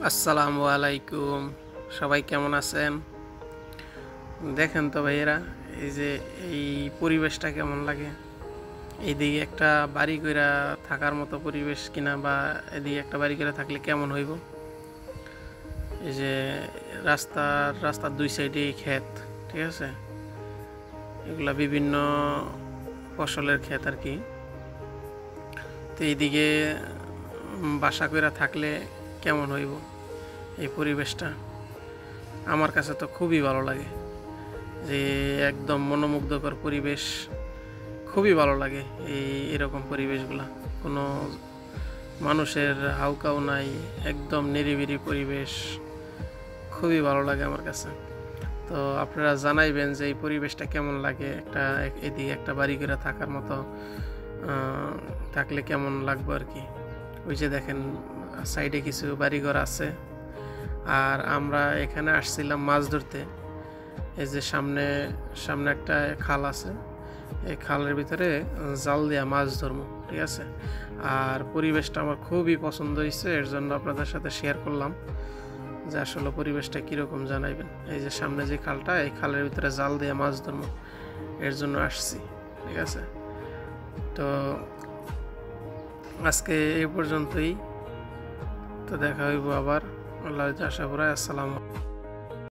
আসসালামু আলাইকুম। সবাই কেমন আছেন? দেখেন তো ভাইয়েরা, এই যে এই পরিবেশটা কেমন লাগে। এইদিকে একটা বাড়ি কইরা থাকার মতো পরিবেশ কিনা, বা এদিকে একটা বাড়ি কইরা থাকলে কেমন হইব। এই যে রাস্তার দুই সাইডে ক্ষেত, ঠিক আছে, এগুলা বিভিন্ন ফসলের ক্ষেত আর কি। তো এইদিকে বাসা কইরা থাকলে কেমন হইব এই পরিবেশটা। আমার কাছে তো খুবই ভালো লাগে, যে একদম মনোমুগ্ধকর পরিবেশ, খুবই ভালো লাগে এরকম পরিবেশগুলা। কোনো মানুষের হাউকাউ নাই, একদম নিরিবিলি পরিবেশ, খুবই ভালো লাগে আমার কাছে। তো আপনারা জানাইবেন যে এই পরিবেশটা কেমন লাগে, এদিকে একটা বাড়ি করে থাকার মতো থাকলে কেমন লাগবে আর কি। ওই যে দেখেন সাইডে কিছু বাড়িঘর আছে, আর আমরা এখানে আসছিলাম মাছ ধরতে। এই যে সামনে একটা খাল আছে, এই খালের ভিতরে জাল দেওয়া মাছ ধরবো, ঠিক আছে। আর পরিবেশটা আমার খুবই পছন্দ হয়েছে, এর জন্য আপনাদের সাথে শেয়ার করলাম যে আসলে পরিবেশটা কীরকম জানাইবেন। এই যে সামনে যে খালটা, এই খালের ভিতরে জাল দিয়ে মাছ ধরবো, এর জন্য আসছি, ঠিক আছে। তো আজকে এই পর্যন্তই, তো দেখা হইব আবার। আল্লাহ আশা করি। আসসালামু